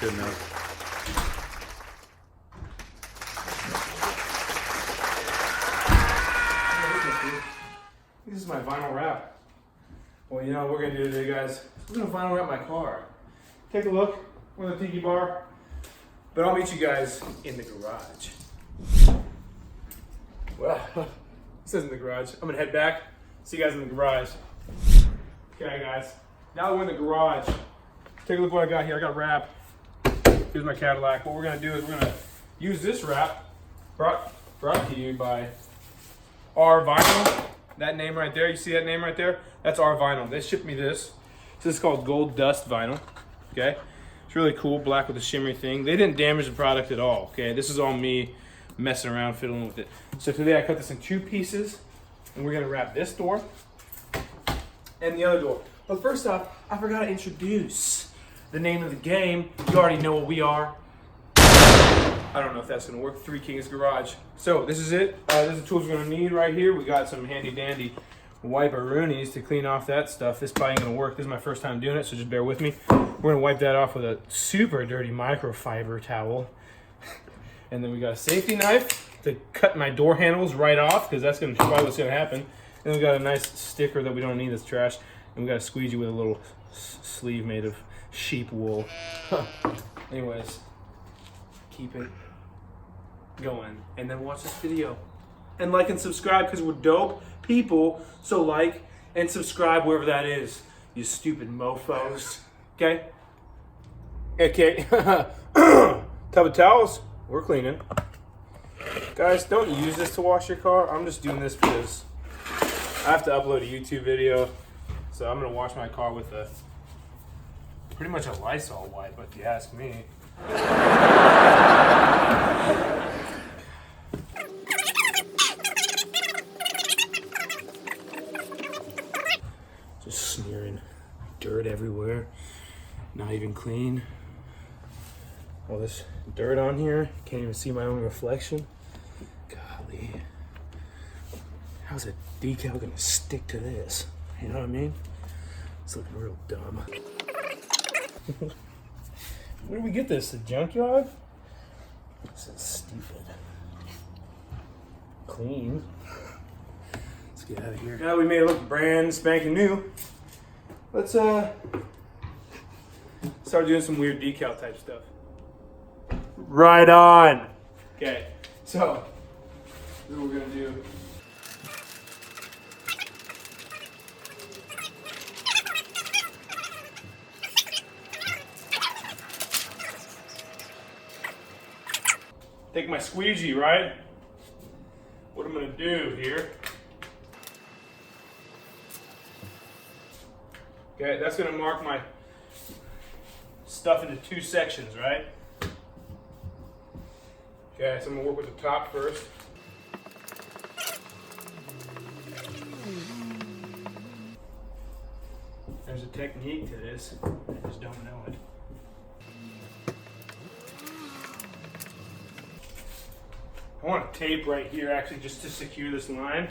good enough. This is my vinyl wrap. Well, you know what we're gonna do today, guys? We're gonna vinyl wrap my car. Take a look. We're in the tiki bar. But I'll meet you guys in the garage. Well, this isn't the garage. I'm gonna head back. See you guys in the garage. Okay, guys. Now we're in the garage. Take a look what I got here. I got wrap. Here's my Cadillac. What we're gonna do is we're gonna use this wrap, brought to you by R Vinyl. That name right there, you see that name right there? That's R Vinyl. They shipped me this. This is called Gold Dust Vinyl. Okay, it's really cool, black with a shimmery thing. They didn't damage the product at all. Okay, this is all me messing around, fiddling with it. So today I cut this in 2 pieces, and we're gonna wrap this door and the other door. But first off, I forgot to introduce the name of the game. You already know what we are. I don't know if that's gonna work. 3 Kings Garage. So this is it. This is the tools we're gonna need right here. We got some handy dandy wipe-a-roonies to clean off that stuff. This probably ain't gonna work. This is my first time doing it, so just bear with me. We're gonna wipe that off with a super dirty microfiber towel. And then we got a safety knife to cut my door handles right off, because that's probably what's gonna happen. And we got a nice sticker that we don't need, that's trash. And we got a squeegee with a little sleeve made of sheep wool. Anyways, keep it going, and then watch this video. And like and subscribe, because we're dope people. So like and subscribe wherever that is, you stupid mofos. Okay? Okay. Tub of towels, we're cleaning. Guys, don't use this to wash your car. I'm just doing this because I have to upload a YouTube video. So I'm gonna wash my car with pretty much a Lysol wipe, if you ask me. Just smearing dirt everywhere. Not even clean. All this dirt on here. Can't even see my own reflection. Golly. How's a decal gonna stick to this? You know what I mean? It's looking real dumb. Where did we get this? The junkyard? This is stupid. Clean. Let's get out of here. Now we made it look brand spanking new. Let's start doing some weird decal type stuff. Right on. Okay, so this is what we're gonna do. Take my squeegee, right? What I'm gonna do here. Okay, that's gonna mark my stuff into 2 sections, right? Okay, so I'm gonna work with the top first. There's a technique to this, I just don't know it. I want tape right here actually just to secure this line.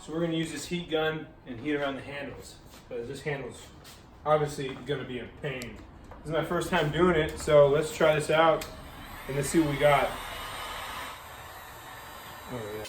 So we're going to use this heat gun and heat around the handles, because this handle's obviously going to be a pain This is my first time doing it, so let's try this out and let's see what we got. Oh, yeah.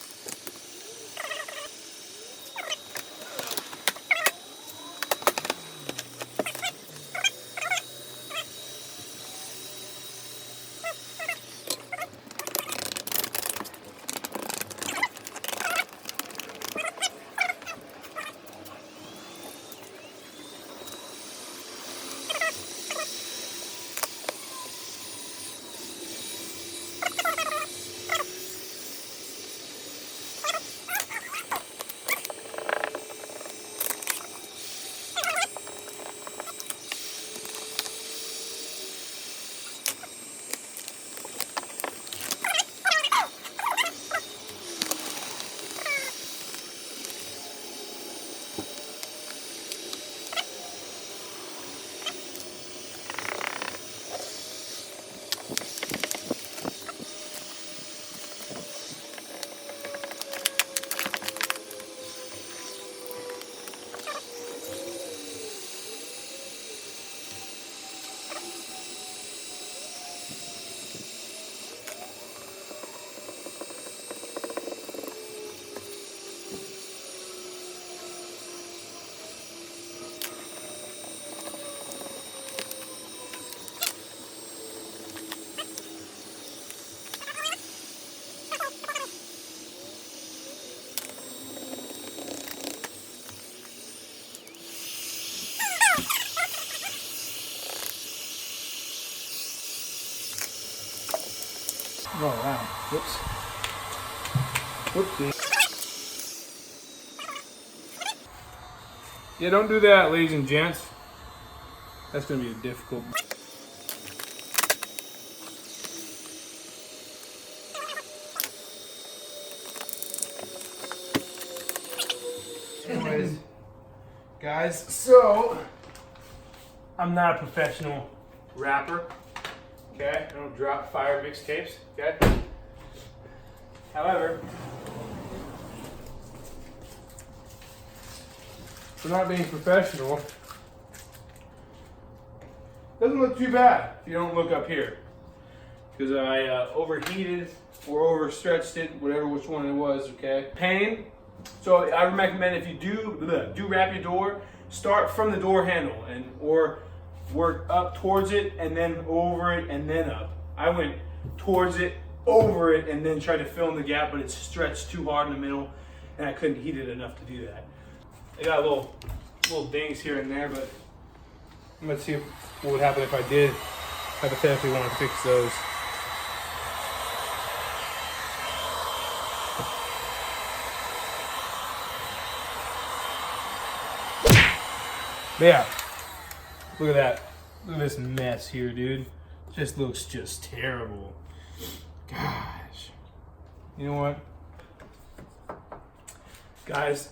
Oh wow, whoops. Whoopsie. Yeah, don't do that, ladies and gents. That's gonna be difficult. Anyways, guys, so I'm not a professional rapper. Okay, I don't drop fire mixtapes, okay? However, for not being professional, doesn't look too bad if you don't look up here. Because I overheated or overstretched it, whatever which one it was, okay? Pain, so I recommend if you do wrap your door, start from the door handle or work up towards it and then over it and then up. I went towards it, over it, and then tried to fill in the gap, but it stretched too hard in the middle and I couldn't heat it enough to do that. I got little dings here and there, but let's see what would happen if I did hypothetically want to fix those. But yeah. Look at that. Look at this mess here, dude. This looks just terrible. Gosh. You know what? Guys,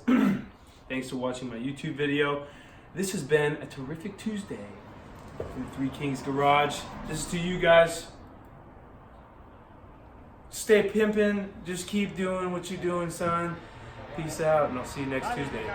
thanks for watching my YouTube video. This has been a terrific Tuesday from Three Kings Garage. This is to you guys. Stay pimping. Just keep doing what you're doing, son. Peace out, and I'll see you next Tuesday.